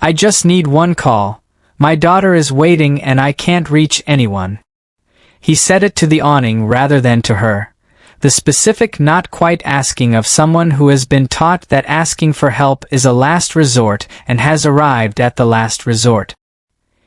I just need one call. My daughter is waiting and I can't reach anyone. He said it to the awning rather than to her. The specific not quite asking of someone who has been taught that asking for help is a last resort and has arrived at the last resort.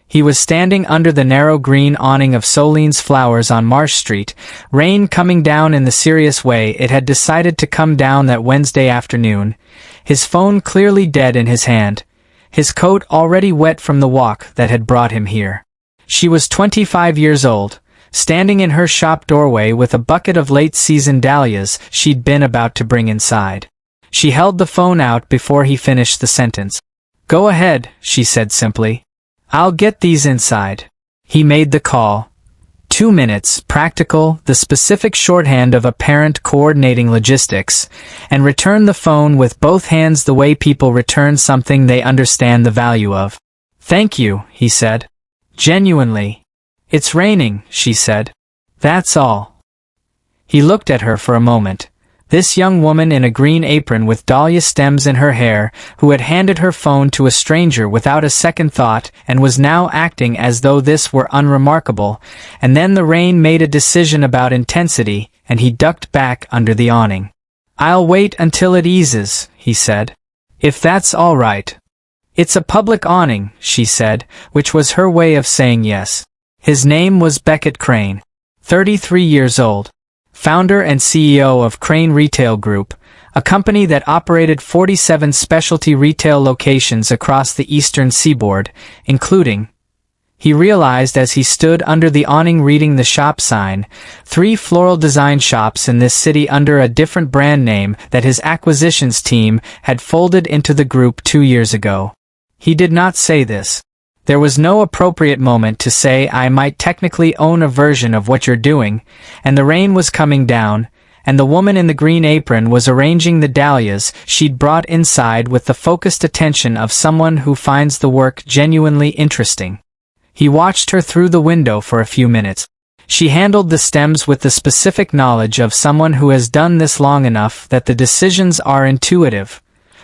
He was standing under the narrow green awning of Soline's Flowers on Marsh Street, rain coming down in the serious way it had decided to come down that Wednesday afternoon, his phone clearly dead in his hand, his coat already wet from the walk that had brought him here. She was 25 years old, standing in her shop doorway with a bucket of late-season dahlias she'd been about to bring inside. She held the phone out before he finished the sentence. "Go ahead," she said simply. "I'll get these inside." He made the call. 2 minutes, practical, the specific shorthand of a parent coordinating logistics, and returned the phone with both hands the way people return something they understand the value of. "Thank you," he said. "Genuinely." "It's raining," she said. "That's all." He looked at her for a moment. This young woman in a green apron with dahlia stems in her hair, who had handed her phone to a stranger without a second thought and was now acting as though this were unremarkable, and then the rain made a decision about intensity, and he ducked back under the awning. "I'll wait until it eases," he said. "If that's all right." "It's a public awning," she said, which was her way of saying yes. His name was Beckett Crane, 33 years old. Founder and CEO of Crane Retail Group, a company that operated 47 specialty retail locations across the eastern seaboard, including, he realized as he stood under the awning reading the shop sign, 3 floral design shops in this city under a different brand name that his acquisitions team had folded into the group 2 years ago. He did not say this. There was no appropriate moment to say I might technically own a version of what you're doing, and the rain was coming down, and the woman in the green apron was arranging the dahlias she'd brought inside with the focused attention of someone who finds the work genuinely interesting. He watched her through the window for a few minutes. She handled the stems with the specific knowledge of someone who has done this long enough that the decisions are intuitive.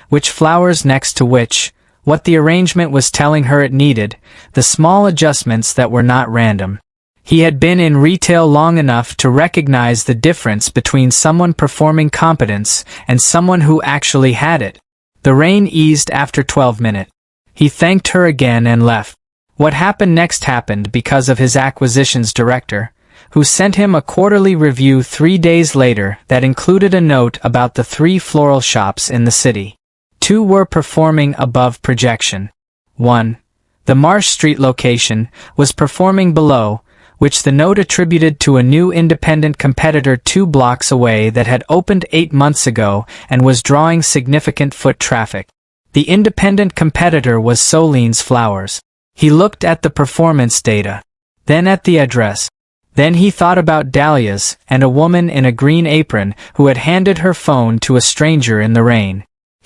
Which flowers next to which, what the arrangement was telling her it needed, the small adjustments that were not random. He had been in retail long enough to recognize the difference between someone performing competence and someone who actually had it. The rain eased after 12 minutes. He thanked her again and left. What happened next happened because of his acquisitions director, who sent him a quarterly review 3 days later that included a note about the 3 floral shops in the city. 2 were performing above projection. 1, the Marsh Street location, was performing below, which the note attributed to a new independent competitor 2 blocks away that had opened 8 months ago and was drawing significant foot traffic. The independent competitor was Soline's Flowers. He looked at the performance data, then at the address. Then he thought about dahlias and a woman in a green apron who had handed her phone to a stranger in the rain.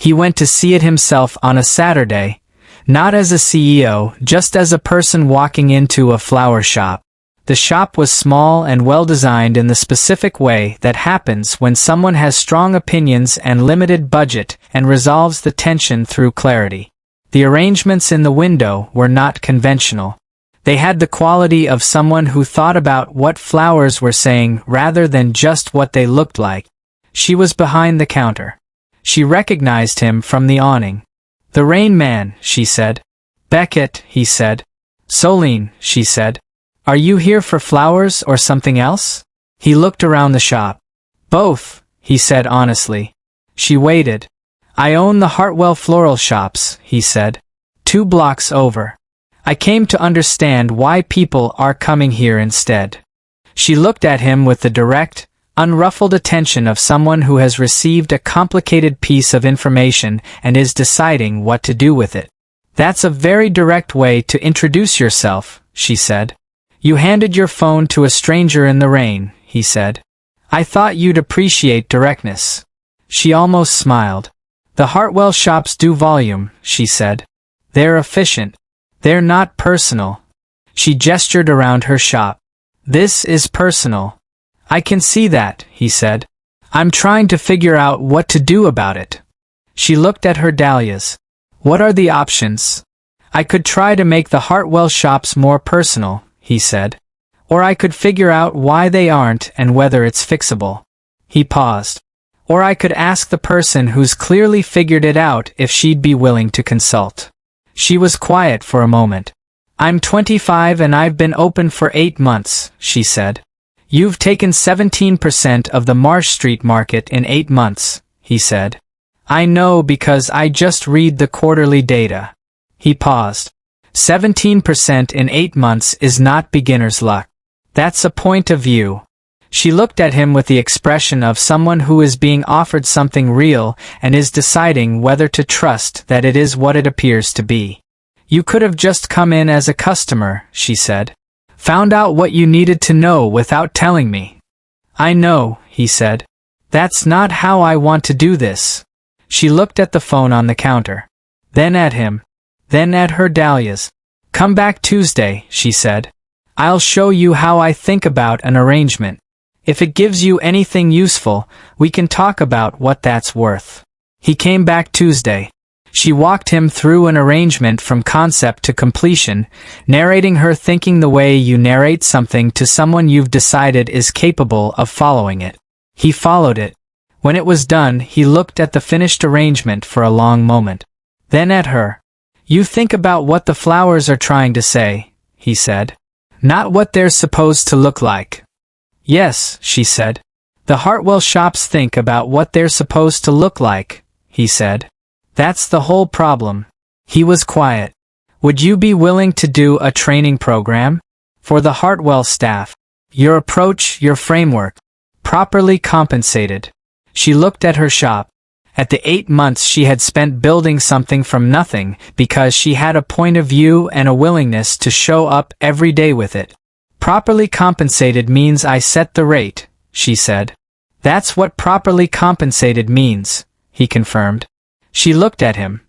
He went to see it himself on a Saturday, not as a CEO, just as a person walking into a flower shop. The shop was small and well-designed in the specific way that happens when someone has strong opinions and limited budget and resolves the tension through clarity. The arrangements in the window were not conventional. They had the quality of someone who thought about what flowers were saying rather than just what they looked like. She was behind the counter. She recognized him from the awning. "The Rain Man," she said. "Beckett," he said. "Soline," she said. "Are you here for flowers or something else?" He looked around the shop. "Both," he said honestly. She waited. "I own the Hartwell Floral Shops," he said. 2 blocks over. "I came to understand why people are coming here instead." She looked at him with the direct, unruffled attention of someone who has received a complicated piece of information and is deciding what to do with it. "That's a very direct way to introduce yourself," she said. "You handed your phone to a stranger in the rain," he said. "I thought you'd appreciate directness." She almost smiled. "The Hartwell shops do volume," she said. "They're efficient. They're not personal." She gestured around her shop. "This is personal." "I can see that," he said. "I'm trying to figure out what to do about it." She looked at her dahlias. "What are the options?" I could try to make the Hartwell shops more personal, he said. Or I could figure out why they aren't and whether it's fixable. He paused. Or I could ask the person who's clearly figured it out if she'd be willing to consult. She was quiet for a moment. I'm 25 and I've been open for 8 months, she said. You've taken 17% of the Marsh Street market in 8 months, he said. I know because I just read the quarterly data. He paused. 17% in 8 months is not beginner's luck. That's a point of view. She looked at him with the expression of someone who is being offered something real and is deciding whether to trust that it is what it appears to be. You could have just come in as a customer, she said. Found out what you needed to know without telling me. I know, he said. That's not how I want to do this. She looked at the phone on the counter. Then at him. Then at her dahlias. Come back Tuesday, she said. I'll show you how I think about an arrangement. If it gives you anything useful, we can talk about what that's worth. He came back Tuesday. She walked him through an arrangement from concept to completion, narrating her thinking the way you narrate something to someone you've decided is capable of following it. He followed it. When it was done, he looked at the finished arrangement for a long moment. Then at her. You think about what the flowers are trying to say, he said. Not what they're supposed to look like. Yes, she said. The Hartwell shops think about what they're supposed to look like, he said. That's the whole problem. He was quiet. Would you be willing to do a training program? For the Hartwell staff. Your approach, your framework. Properly compensated. She looked at her shop. At the 8 months she had spent building something from nothing because she had a point of view and a willingness to show up every day with it. Properly compensated means I set the rate, she said. That's what properly compensated means, he confirmed. She looked at him.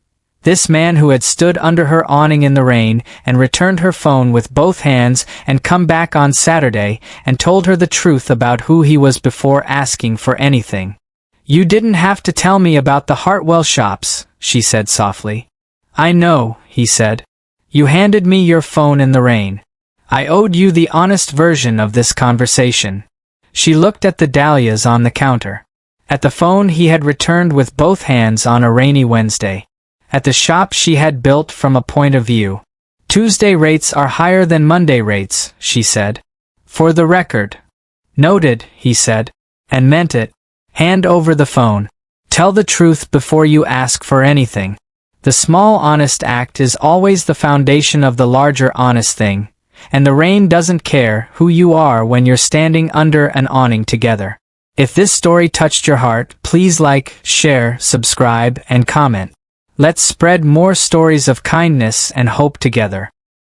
This man who had stood under her awning in the rain and returned her phone with both hands and come back on Saturday and told her the truth about who he was before asking for anything. You didn't have to tell me about the Hartwell shops, she said softly. I know, he said. You handed me your phone in the rain. I owed you the honest version of this conversation. She looked at the dahlias on the counter. At the phone he had returned with both hands on a rainy Wednesday. At the shop she had built from a point of view. Tuesday rates are higher than Monday rates, she said. For the record. Noted, he said. And meant it. Hand over the phone. Tell the truth before you ask for anything. The small honest act is always the foundation of the larger honest thing. And the rain doesn't care who you are when you're standing under an awning together. If this story touched your heart, please like, share, subscribe, and comment. Let's spread more stories of kindness and hope together.